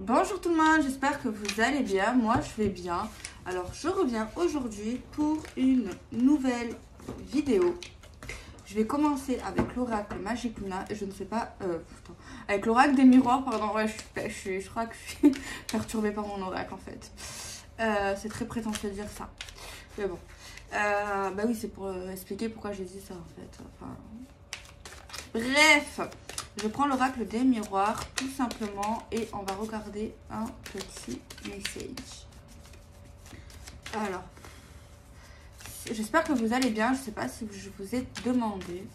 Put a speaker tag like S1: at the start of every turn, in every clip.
S1: Bonjour tout le monde, j'espère que vous allez bien, moi je vais bien. Alors je reviens aujourd'hui pour une nouvelle vidéo. Je vais commencer avec l'oracle Magic Luna, je ne sais pas, avec l'oracle des miroirs, pardon, ouais, je crois que je suis perturbée par mon oracle en fait. C'est très prétentieux de dire ça, mais bon. Bah oui, c'est pour expliquer pourquoi j'ai dit ça en fait. Enfin... Bref, je prends l'oracle des miroirs tout simplement et on va regarder un petit message. Alors, j'espère que vous allez bien. Je ne sais pas si je vous ai demandé.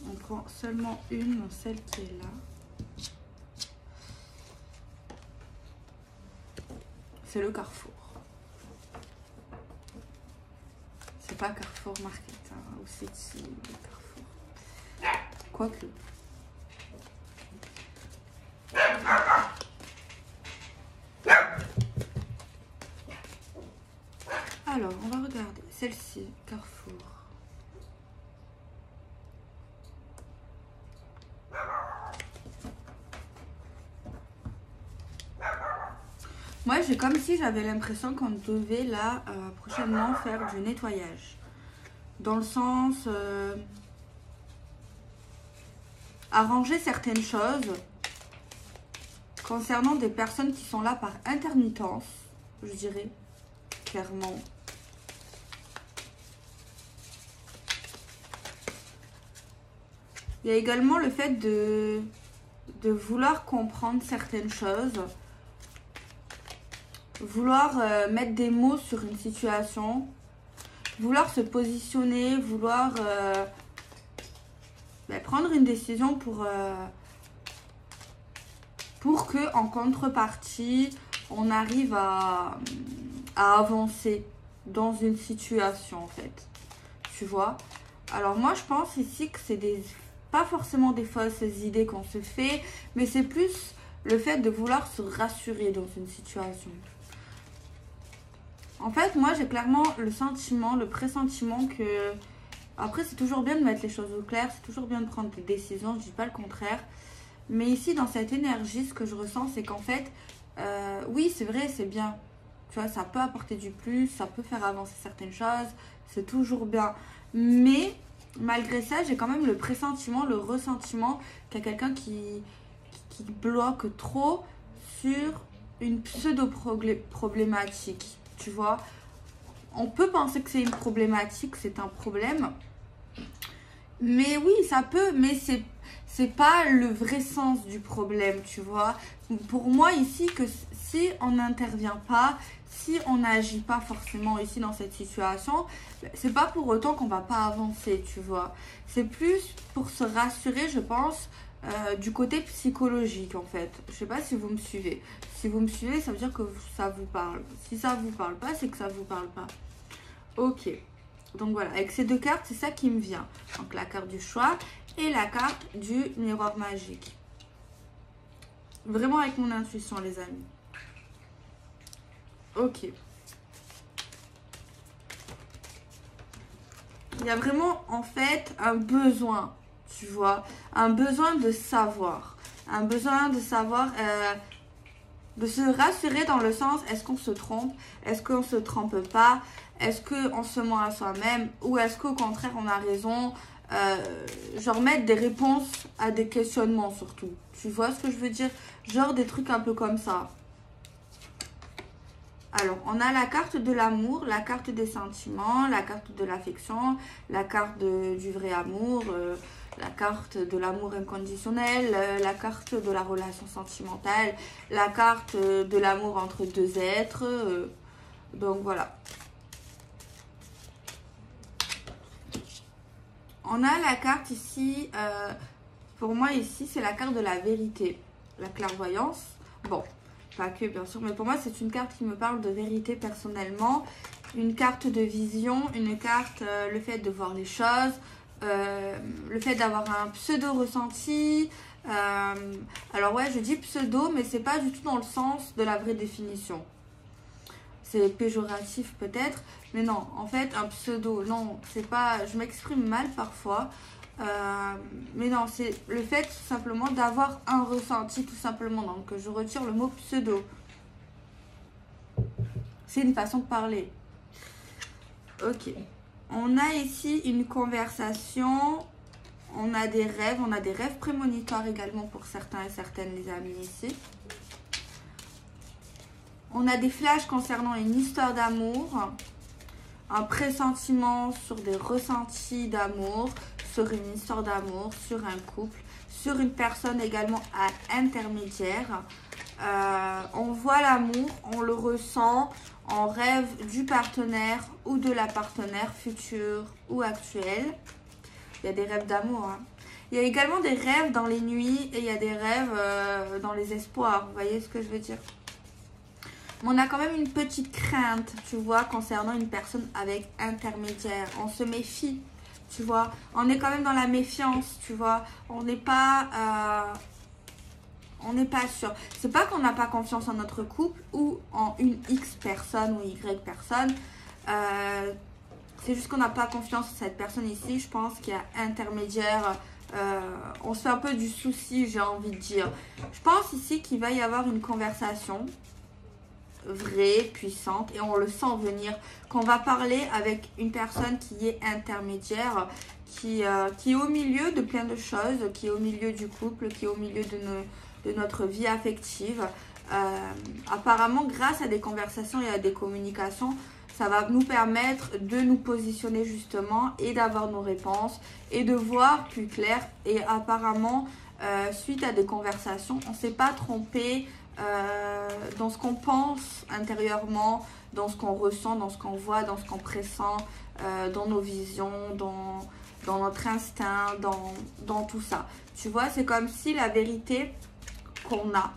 S1: On prend seulement une, celle qui est là. C'est le Carrefour. C'est pas Carrefour Market, hein, ou c'est le Carrefour. Quoique. Alors, on va regarder celle-ci, Carrefour. Moi, j'ai comme si j'avais l'impression qu'on devait là prochainement faire du nettoyage. Dans le sens arranger certaines choses concernant des personnes qui sont là par intermittence, je dirais, clairement. Il y a également le fait de vouloir comprendre certaines choses. Vouloir mettre des mots sur une situation, vouloir se positionner, vouloir prendre une décision pour que en contrepartie, on arrive à avancer dans une situation en fait. Tu vois? Alors moi je pense ici que c'est pas forcément des fausses idées qu'on se fait, mais c'est plus le fait de vouloir se rassurer dans une situation. En fait, moi, j'ai clairement le sentiment, le pressentiment que... Après, c'est toujours bien de mettre les choses au clair, c'est toujours bien de prendre des décisions, je ne dis pas le contraire. Mais ici, dans cette énergie, ce que je ressens, c'est qu'en fait, oui, c'est vrai, c'est bien. Tu vois, ça peut apporter du plus, ça peut faire avancer certaines choses, c'est toujours bien. Mais, malgré ça, j'ai quand même le pressentiment, le ressentiment qu'il y a quelqu'un qui bloque trop sur une pseudo-problématique. Tu vois, on peut penser que c'est une problématique, c'est un problème. Mais oui, ça peut, mais c'est pas le vrai sens du problème, tu vois. Pour moi, ici, que si on n'intervient pas, si on n'agit pas forcément ici dans cette situation, c'est pas pour autant qu'on va pas avancer, tu vois. C'est plus pour se rassurer, je pense, du côté psychologique en fait. Je sais pas si vous me suivez. Si vous me suivez, ça veut dire que ça vous parle. Si ça vous parle pas, c'est que ça vous parle pas. Ok. Donc voilà, avec ces deux cartes, c'est ça qui me vient. Donc la carte du choix et la carte du miroir magique. Vraiment avec mon intuition, les amis. Ok. Il y a vraiment en fait un besoin, tu vois, un besoin de savoir, un besoin de savoir, de se rassurer dans le sens, est-ce qu'on se trompe, est-ce qu'on se trompe pas, est-ce qu'on se ment à soi-même, ou est-ce qu'au contraire on a raison, genre mettre des réponses à des questionnements surtout, tu vois ce que je veux dire, genre des trucs un peu comme ça. Alors, on a la carte de l'amour, la carte des sentiments, la carte de l'affection, la carte du vrai amour, la carte de l'amour inconditionnel, la carte de la relation sentimentale, la carte de l'amour entre deux êtres. Donc, voilà. On a la carte ici, pour moi ici, c'est la carte de la vérité, la clairvoyance. Bon. Pas que bien sûr, mais pour moi c'est une carte qui me parle de vérité personnellement, une carte de vision, une carte, le fait de voir les choses, le fait d'avoir un pseudo ressenti. Alors ouais, je dis pseudo, mais c'est pas du tout dans le sens de la vraie définition. C'est péjoratif peut-être, mais non, en fait un pseudo, non, c'est pas, je m'exprime mal parfois. Mais non, c'est le fait tout simplement d'avoir un ressenti, tout simplement. Donc, je retire le mot pseudo. C'est une façon de parler. Ok. On a ici une conversation. On a des rêves prémonitoires également pour certains et certaines, les amis, ici. On a des flashs concernant une histoire d'amour, un pressentiment sur des ressentis d'amour, sur une histoire d'amour, sur un couple, sur une personne également intermédiaire. On voit l'amour, on le ressent, on rêve du partenaire ou de la partenaire future ou actuelle. Il y a des rêves d'amour. Hein. Il y a également des rêves dans les nuits et il y a des rêves dans les espoirs. Vous voyez ce que je veux dire? On a quand même une petite crainte, tu vois, concernant une personne avec intermédiaire. On se méfie, tu vois. On est quand même dans la méfiance, tu vois. On n'est pas sûr. C'est pas qu'on n'a pas confiance en notre couple ou en une X personne ou Y personne. C'est juste qu'on n'a pas confiance en cette personne ici. Je pense qu'il y a intermédiaire. On se fait un peu du souci, j'ai envie de dire. Je pense ici qu'il va y avoir une conversation vraie, puissante, et on le sent venir, qu'on va parler avec une personne qui est intermédiaire, qui est au milieu de plein de choses, qui est au milieu du couple, qui est au milieu de notre vie affective. Apparemment, grâce à des conversations et à des communications, ça va nous permettre de nous positionner justement et d'avoir nos réponses et de voir plus clair. Et apparemment, suite à des conversations, on ne s'est pas trompé dans ce qu'on pense intérieurement, dans ce qu'on ressent, dans ce qu'on voit, dans ce qu'on pressent, dans nos visions, dans notre instinct, dans tout ça. Tu vois, c'est comme si la vérité qu'on a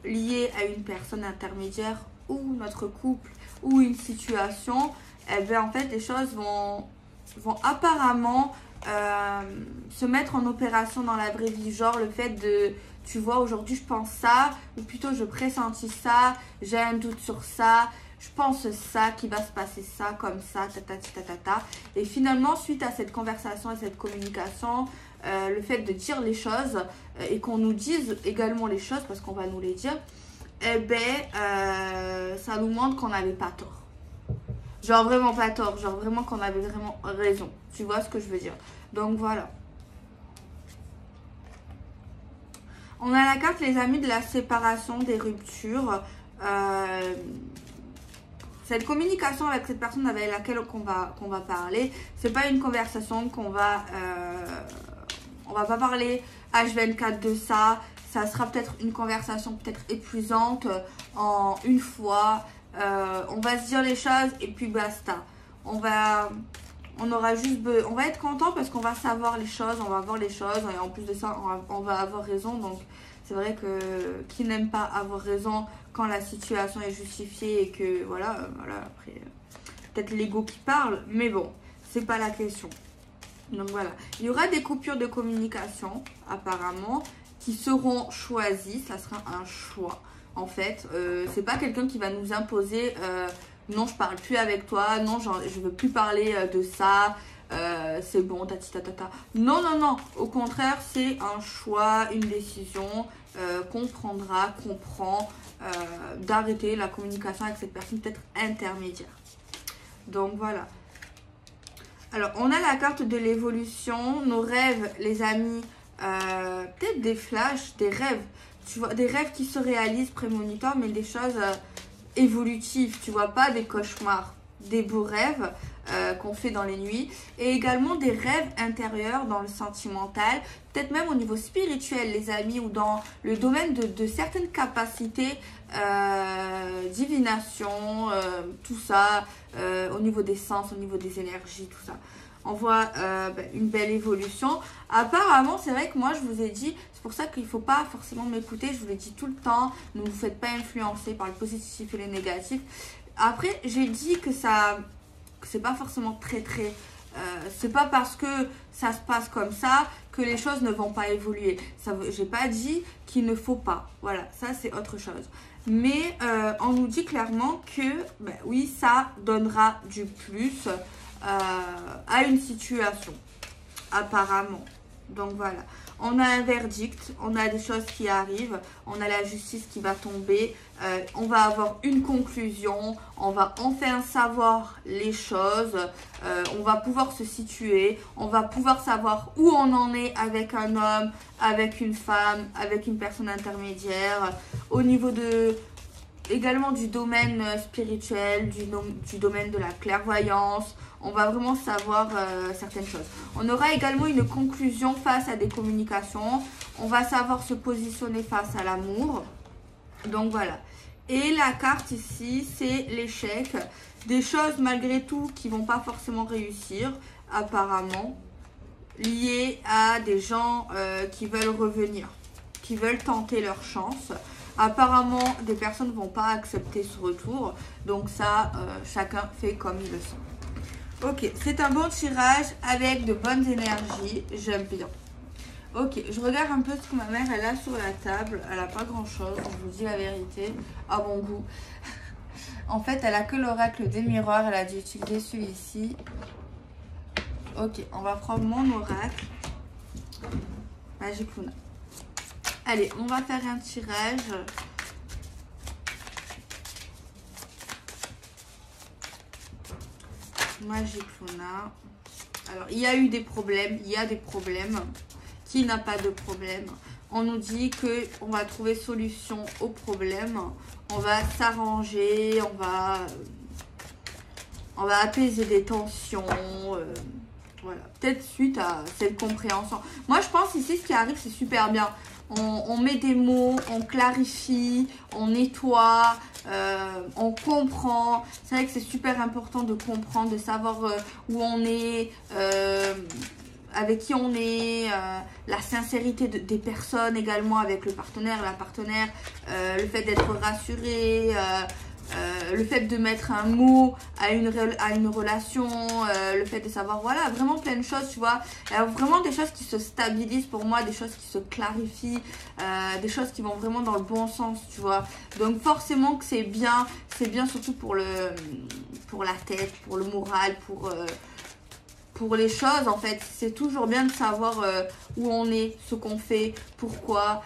S1: liée à une personne intermédiaire ou notre couple ou une situation, eh bien, en fait, les choses vont apparemment se mettre en opération dans la vraie vie. Genre le fait de, tu vois, aujourd'hui je pense ça, ou plutôt je pressentis ça, j'ai un doute sur ça, je pense ça, qu'il va se passer ça, comme ça, ta. Et finalement, suite à cette conversation et cette communication, le fait de dire les choses et qu'on nous dise également les choses, parce qu'on va nous les dire, eh ben, ça nous montre qu'on n'avait pas tort. Genre vraiment pas tort, genre vraiment qu'on avait vraiment raison. Tu vois ce que je veux dire? Donc voilà. On a la carte, les amis, de la séparation, des ruptures. Cette communication avec cette personne avec laquelle on va parler, c'est pas une conversation qu'on va... on va pas parler H24 de ça. Ça sera peut-être une conversation peut-être épuisante en une fois. On va se dire les choses et puis basta. On va être content parce qu'on va savoir les choses, on va voir les choses et en plus de ça, on va avoir raison. Donc c'est vrai que qui n'aime pas avoir raison quand la situation est justifiée et que voilà après peut-être l'ego qui parle, mais bon, c'est pas la question. Donc voilà, il y aura des coupures de communication apparemment qui seront choisies, ça sera un choix. En fait, c'est pas quelqu'un qui va nous imposer non, je parle plus avec toi, non, je veux plus parler de ça, c'est bon, tatata. Non. Au contraire, c'est un choix, une décision qu'on prendra, qu'on prend d'arrêter la communication avec cette personne peut-être intermédiaire. Donc voilà. Alors, on a la carte de l'évolution, nos rêves, les amis, peut-être des flashs, des rêves. Tu vois, des rêves qui se réalisent prémonitoires, mais des choses évolutives, tu vois, pas des cauchemars, des beaux rêves qu'on fait dans les nuits, et également des rêves intérieurs dans le sentimental, peut-être même au niveau spirituel, les amis, ou dans le domaine de certaines capacités, divination, tout ça, au niveau des sens, au niveau des énergies, tout ça. On voit une belle évolution. Apparemment, c'est vrai que moi, je vous ai dit, c'est pour ça qu'il ne faut pas forcément m'écouter. Je vous l'ai dit tout le temps, ne vous faites pas influencer par le positif et le négatif. Après, j'ai dit que c'est pas forcément très... c'est pas parce que ça se passe comme ça que les choses ne vont pas évoluer. J'ai pas dit qu'il ne faut pas. Voilà, ça c'est autre chose. Mais on nous dit clairement que, oui, ça donnera du plus à une situation. apparemment. Donc voilà, on a un verdict, on a des choses qui arrivent, on a la justice qui va tomber, on va avoir une conclusion, on va enfin savoir les choses, on va pouvoir se situer, on va pouvoir savoir où on en est avec un homme, avec une femme, avec une personne intermédiaire, au niveau de... également du domaine spirituel, du domaine de la clairvoyance. On va vraiment savoir certaines choses. On aura également une conclusion face à des communications. On va savoir se positionner face à l'amour. Donc voilà. Et la carte ici, c'est l'échec. Des choses malgré tout qui ne vont pas forcément réussir, apparemment, liées à des gens qui veulent revenir, qui veulent tenter leur chance. Apparemment, des personnes ne vont pas accepter ce retour. Donc ça, chacun fait comme il le sent. Ok, c'est un bon tirage avec de bonnes énergies. J'aime bien. Ok, je regarde un peu ce que ma mère elle a sur la table. Elle n'a pas grand chose, je vous dis la vérité, à mon goût. En fait, elle a que l'oracle des miroirs. Elle a dû utiliser celui-ci. Ok, on va prendre mon oracle. Magic Luna. Allez, on va faire un tirage. Magic Luna. Alors, il y a eu des problèmes. Il y a des problèmes. Qui n'a pas de problème? On nous dit qu'on va trouver solution aux problèmes. On va s'arranger. On va apaiser des tensions. Voilà. Peut-être suite à cette compréhension. Moi, je pense ici, ce qui arrive, c'est super bien. On met des mots, on clarifie, on nettoie, on comprend. C'est vrai que c'est super important de comprendre, de savoir où on est, avec qui on est, la sincérité des personnes également avec le partenaire, la partenaire, le fait d'être rassuré, le fait de mettre un mot à une relation, le fait de savoir, voilà, vraiment plein de choses, tu vois. Il y a vraiment des choses qui se stabilisent pour moi, des choses qui se clarifient, des choses qui vont vraiment dans le bon sens, tu vois. Donc forcément que c'est bien surtout pour la tête, pour le moral, pour les choses, en fait. C'est toujours bien de savoir où on est, ce qu'on fait, pourquoi.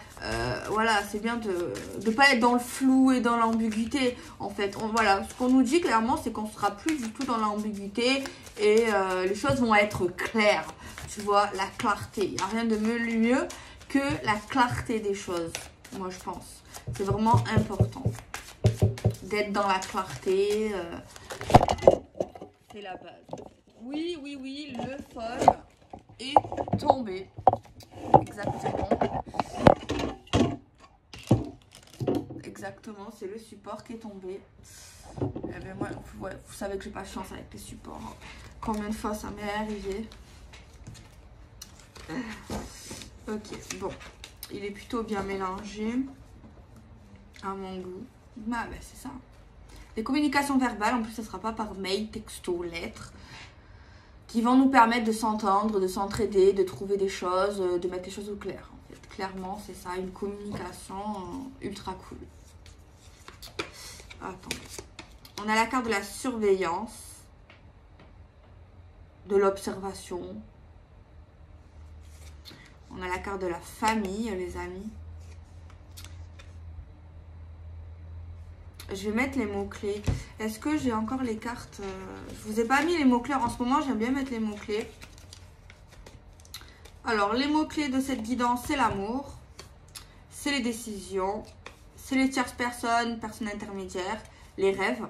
S1: Voilà, c'est bien de ne pas être dans le flou et dans l'ambiguïté, en fait. Voilà, ce qu'on nous dit clairement, c'est qu'on ne sera plus du tout dans l'ambiguïté et les choses vont être claires. Tu vois, la clarté. Il n'y a rien de mieux que la clarté des choses, moi, je pense. C'est vraiment important d'être dans la clarté. C'est la base. Oui, le fol est tombé. Exactement. Exactement, c'est le support qui est tombé. Eh bien, moi, ouais, vous savez que j'ai pas de chance avec les supports. Combien de fois ça m'est arrivé? Ok, bon. Il est plutôt bien mélangé. À mon goût. Bah, c'est ça. Les communications verbales, en plus, ça ne sera pas par mail, texto, lettres, qui vont nous permettre de s'entendre, de s'entraider, de trouver des choses, de mettre les choses au clair. En fait. Clairement, c'est ça, une communication ultra cool. Attends. On a la carte de la surveillance, de l'observation. On a la carte de la famille, les amis. Je vais mettre les mots-clés. Est-ce que j'ai encore les cartes? Je vous ai pas mis les mots-clés. En ce moment, j'aime bien mettre les mots-clés. Alors, les mots-clés de cette guidance, c'est l'amour. C'est les décisions. C'est les tierces personnes, personnes intermédiaires. Les rêves,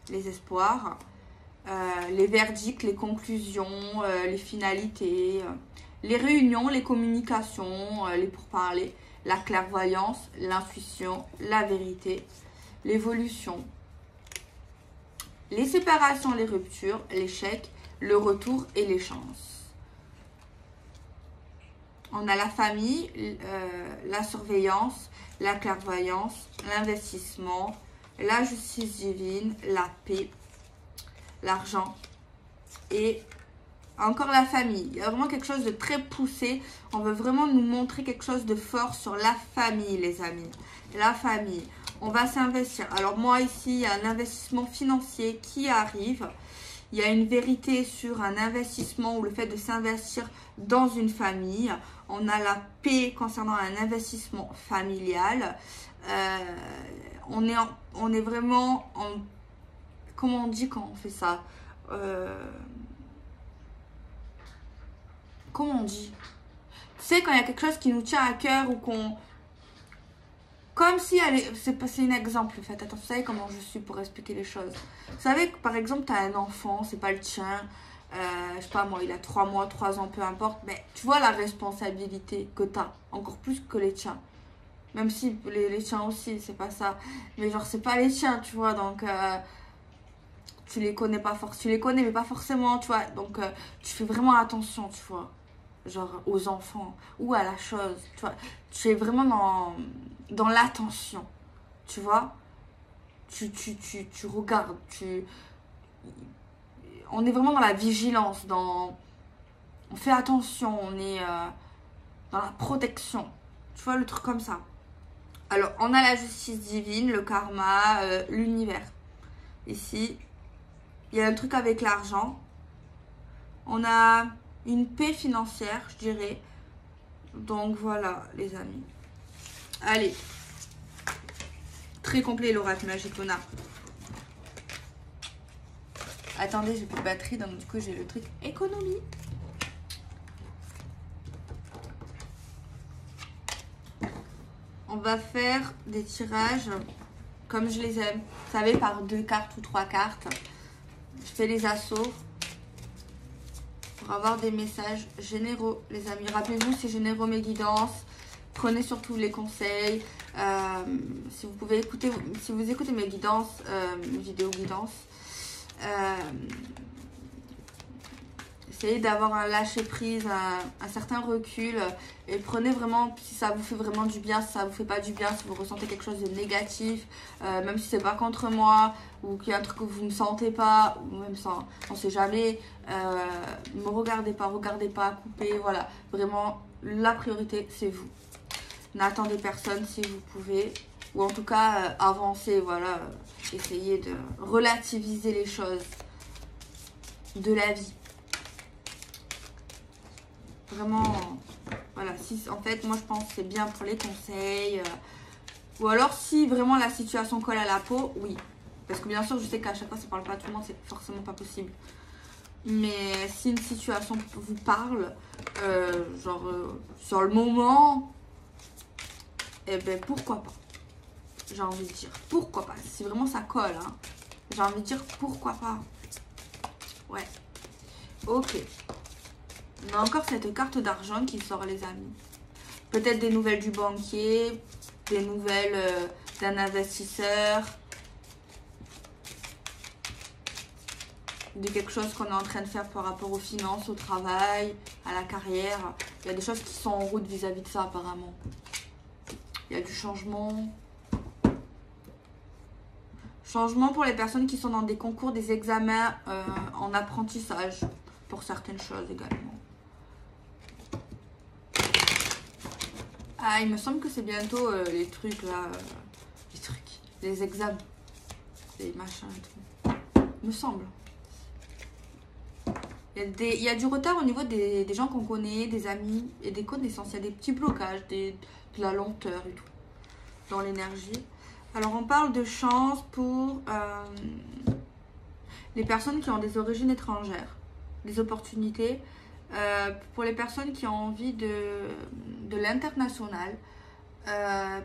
S1: les espoirs. Les verdicts, les conclusions, les finalités. Les réunions, les communications, les pourparlers. La clairvoyance, l'intuition, la vérité. L'évolution, les séparations, les ruptures, l'échec, le retour et les chances. On a la famille, la surveillance, la clairvoyance, l'investissement, la justice divine, la paix, l'argent et encore la famille. Il y a vraiment quelque chose de très poussé. On veut vraiment nous montrer quelque chose de fort sur la famille, les amis. La famille. On va s'investir. Alors moi ici, il y a un investissement financier qui arrive. Il y a une vérité sur un investissement ou le fait de s'investir dans une famille. On a la paix concernant un investissement familial. On est vraiment en... Comment on dit quand on fait ça? Comment on dit? Tu sais, quand il y a quelque chose qui nous tient à cœur ou qu'on... Comme si c'est un exemple, faites attention, vous savez comment je suis pour expliquer les choses. Vous savez que par exemple, tu as un enfant, c'est pas le tien, je sais pas moi, il a 3 mois, 3 ans, peu importe, mais tu vois la responsabilité que tu as, encore plus que les tiens. Même si les tiens aussi, c'est pas ça. Mais genre, c'est pas les tiens, tu vois, donc tu les connais pas forcément, tu les connais, mais pas forcément, tu vois. Donc, tu fais vraiment attention, tu vois, genre aux enfants ou à la chose, tu vois. Tu es vraiment dans l'attention, tu vois. Tu regardes, on est vraiment dans la vigilance, on fait attention, on est dans la protection, tu vois, le truc comme ça. Alors, on a la justice divine, le karma, l'univers. Ici, il y a un truc avec l'argent. On a une paix financière, je dirais. Donc, voilà, les amis. Allez. Très complet l'oracle magique, on a. Attendez, j'ai plus de batterie, donc du coup, j'ai le truc économie. On va faire des tirages comme je les aime. Vous savez, par 2 cartes ou 3 cartes. Je fais les assauts pour avoir des messages généraux, les amis. Rappelez-vous, c'est généraux mes guidances. Prenez surtout les conseils. Si vous pouvez écouter, si vous écoutez mes guidances, vidéos guidances, essayez d'avoir un lâcher prise, un certain recul, et prenez vraiment, si ça vous fait vraiment du bien, si ça vous fait pas du bien, si vous ressentez quelque chose de négatif, même si c'est pas contre moi, ou qu'il y a un truc que vous ne sentez pas, ou même ça, on sait jamais, ne regardez pas, coupez, voilà, vraiment, la priorité, c'est vous. N'attendez personne si vous pouvez, ou en tout cas, avancez, voilà, essayez de relativiser les choses de la vie. Vraiment, voilà, si en fait, moi je pense que c'est bien pour les conseils. Ou alors, si vraiment la situation colle à la peau, oui. Parce que bien sûr, je sais qu'à chaque fois, ça parle pas à tout le monde, c'est forcément pas possible. Mais si une situation vous parle, sur le moment, eh ben pourquoi pas. J'ai envie de dire, pourquoi pas. Si vraiment ça colle, hein, j'ai envie de dire, pourquoi pas. Ouais. Ok. On a encore cette carte d'argent qui sort, les amis. Peut-être des nouvelles du banquier, des nouvelles d'un investisseur, de quelque chose qu'on est en train de faire par rapport aux finances, au travail, à la carrière. Il y a des choses qui sont en route vis-à-vis de ça, apparemment. Il y a du changement. Changement pour les personnes qui sont dans des concours, des examens en apprentissage, pour certaines choses également. Ah, il me semble que c'est bientôt les trucs là, les examens, les machins et tout. Il me semble. Il y a du retard au niveau des gens qu'on connaît, des amis et des connaissances. Il y a des petits blocages, de la lenteur et tout dans l'énergie. Alors on parle de chance pour les personnes qui ont des origines étrangères, des opportunités. Pour les personnes qui ont envie de l'international,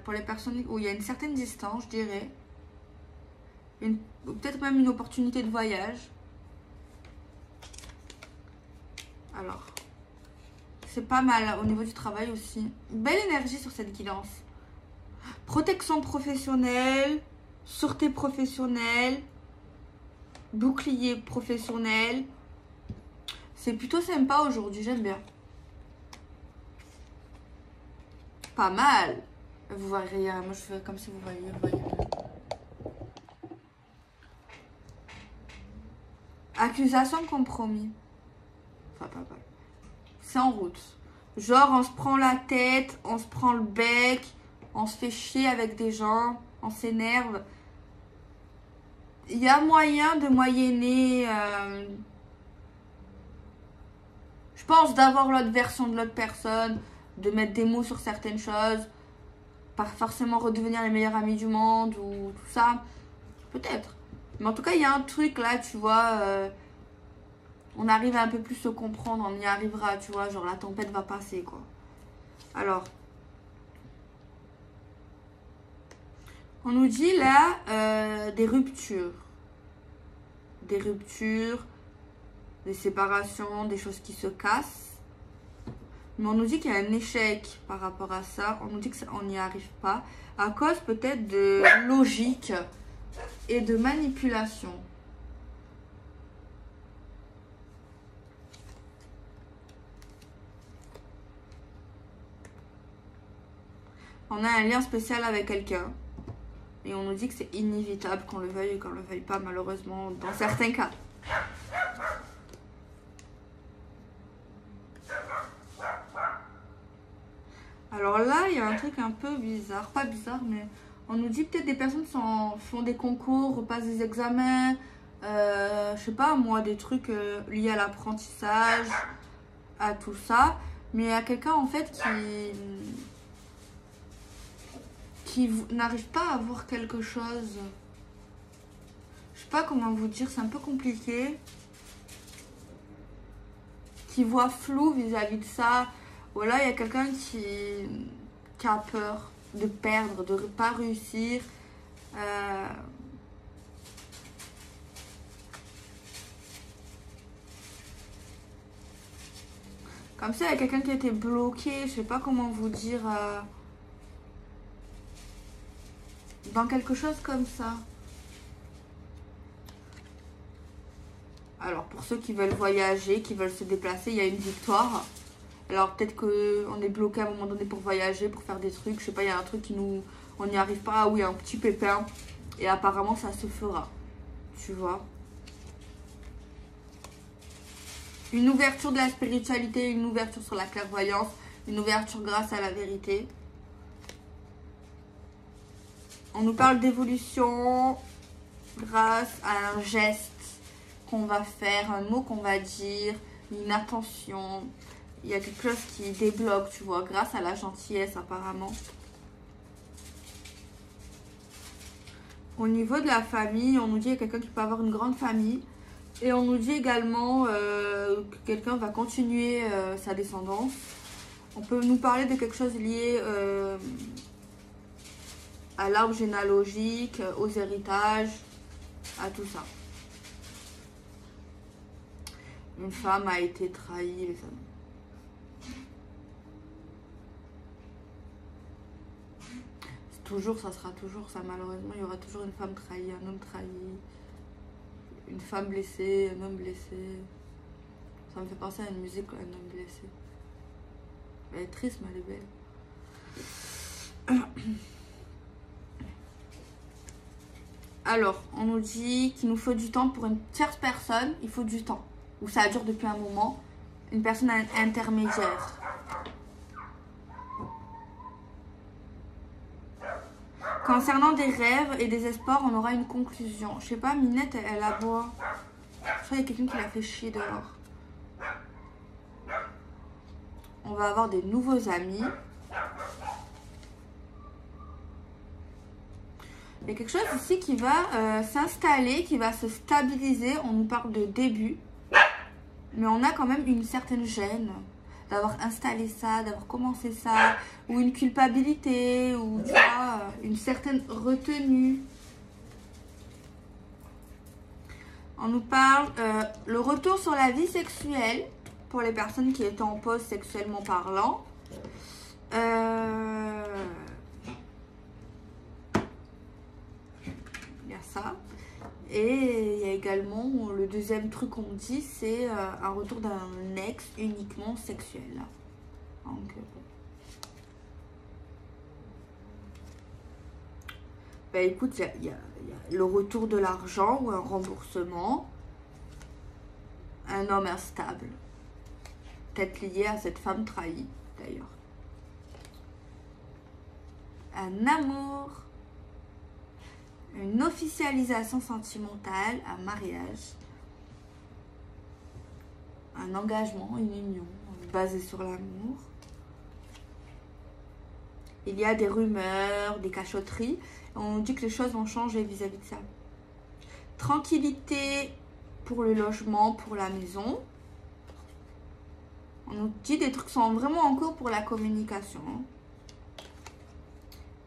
S1: pour les personnes où il y a une certaine distance, je dirais, peut-être même une opportunité de voyage. Alors, c'est pas mal au niveau du travail aussi. Belle énergie sur cette guidance. Protection professionnelle, sûreté professionnelle, bouclier professionnel. C'est plutôt sympa aujourd'hui, j'aime bien. Pas mal. Vous voyez, moi je fais comme si vous voyez. Accusation, compromis. Enfin, pas mal. C'est en route. Genre, on se prend la tête, on se prend le bec, on se fait chier avec des gens, on s'énerve. il y a moyen de moyenner. Je pense d'avoir l'autre version de l'autre personne, de mettre des mots sur certaines choses, pas forcément redevenir les meilleurs amis du monde ou tout ça. Peut-être. Mais en tout cas, il y a un truc là, tu vois. On arrive à un peu plus se comprendre, on y arrivera, tu vois. Genre la tempête va passer, quoi. Alors. On nous dit là des ruptures. Des ruptures, des séparations, des choses qui se cassent. Mais on nous dit qu'il y a un échec par rapport à ça. On nous dit qu'on n'y arrive pas. À cause peut-être de logique et de manipulation. On a un lien spécial avec quelqu'un. Et on nous dit que c'est inévitable qu'on le veuille et qu'on ne le veuille pas, malheureusement, dans certains cas. Alors là, il y a un truc un peu bizarre. Pas bizarre, mais on nous dit peut-être des personnes font des concours, passent des examens, je sais pas moi, des trucs liés à l'apprentissage, à tout ça. Mais il y a quelqu'un en fait qui n'arrive pas à voir quelque chose. Je sais pas comment vous dire, c'est un peu compliqué. Qui voit flou vis-à-vis de ça. Voilà, il y a quelqu'un qui a peur de perdre, de ne pas réussir. Comme ça, il y a quelqu'un qui a été bloqué, je sais pas comment vous dire, dans quelque chose comme ça. Alors, pour ceux qui veulent voyager, qui veulent se déplacer, il y a une victoire. Alors, peut-être qu'on est bloqué à un moment donné pour voyager, pour faire des trucs. Je sais pas, il y a un truc qui nous... On n'y arrive pas. Ah oui, un petit pépin. Et apparemment, ça se fera. Tu vois. Une ouverture de la spiritualité, une ouverture sur la clairvoyance, une ouverture grâce à la vérité. On nous parle d'évolution grâce à un geste qu'on va faire, un mot qu'on va dire, une attention. Il y a quelque chose qui débloque, tu vois, grâce à la gentillesse apparemment. Au niveau de la famille, on nous dit qu'il y a quelqu'un qui peut avoir une grande famille. Et on nous dit également que quelqu'un va continuer sa descendance. On peut nous parler de quelque chose lié à l'arbre généalogique, aux héritages, à tout ça. Une femme a été trahie, les amis. Toujours, ça sera toujours ça, malheureusement. Il y aura toujours une femme trahie, un homme trahi. Une femme blessée, un homme blessé. Ça me fait penser à une musique, un homme blessé. Elle est triste, mais elle est belle. Alors, on nous dit qu'il nous faut du temps pour une tierce personne. Il faut du temps. Ou ça dure depuis un moment. Une personne intermédiaire. Concernant des rêves et des espoirs, on aura une conclusion. Je sais pas, Minette, elle aboie. Je crois qu'il y a quelqu'un qui l'a fait chier dehors. On va avoir des nouveaux amis. Il y a quelque chose ici qui va s'installer, qui va se stabiliser. On nous parle de début. Mais on a quand même une certaine gêne d'avoir installé ça, d'avoir commencé ça, ou une culpabilité, ou tu vois, une certaine retenue. On nous parle le retour sur la vie sexuelle pour les personnes qui étaient en pause sexuellement parlant. Il y a ça. Et il y a également le deuxième truc qu'on dit, c'est un retour d'un ex uniquement sexuel. Donc, bah écoute, il y a le retour de l'argent ou un remboursement. Un homme instable. Peut-être lié à cette femme trahie, d'ailleurs. Un amour. Une officialisation sentimentale, un mariage, un engagement, une union basée sur l'amour. Il y a des rumeurs, des cachotteries. On dit que les choses vont changer vis-à-vis de ça. Tranquillité pour le logement, pour la maison. On nous dit des trucs qui sont vraiment en cours pour la communication.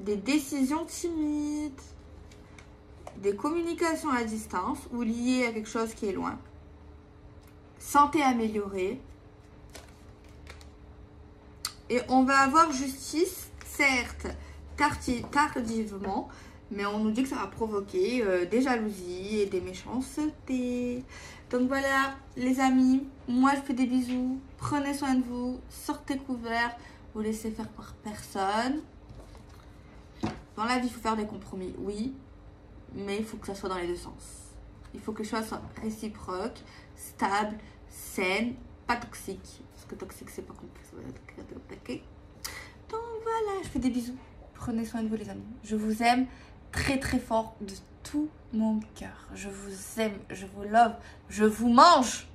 S1: Des décisions timides. Des communications à distance ou liées à quelque chose qui est loin. Santé améliorée. Et on va avoir justice, certes, tardivement, mais on nous dit que ça va provoquer des jalousies et des méchancetés. Donc voilà, les amis, moi je fais des bisous. Prenez soin de vous, sortez couverts, vous laissez faire par personne. Dans la vie, il faut faire des compromis, oui, mais il faut que ça soit dans les deux sens. Il faut que les choses soient réciproques, stables, saines, pas toxiques. Parce que toxique, c'est pas complexe. Donc voilà, je fais des bisous. Prenez soin de vous, les amis. Je vous aime très très fort de tout mon cœur. Je vous aime, je vous love, je vous mange.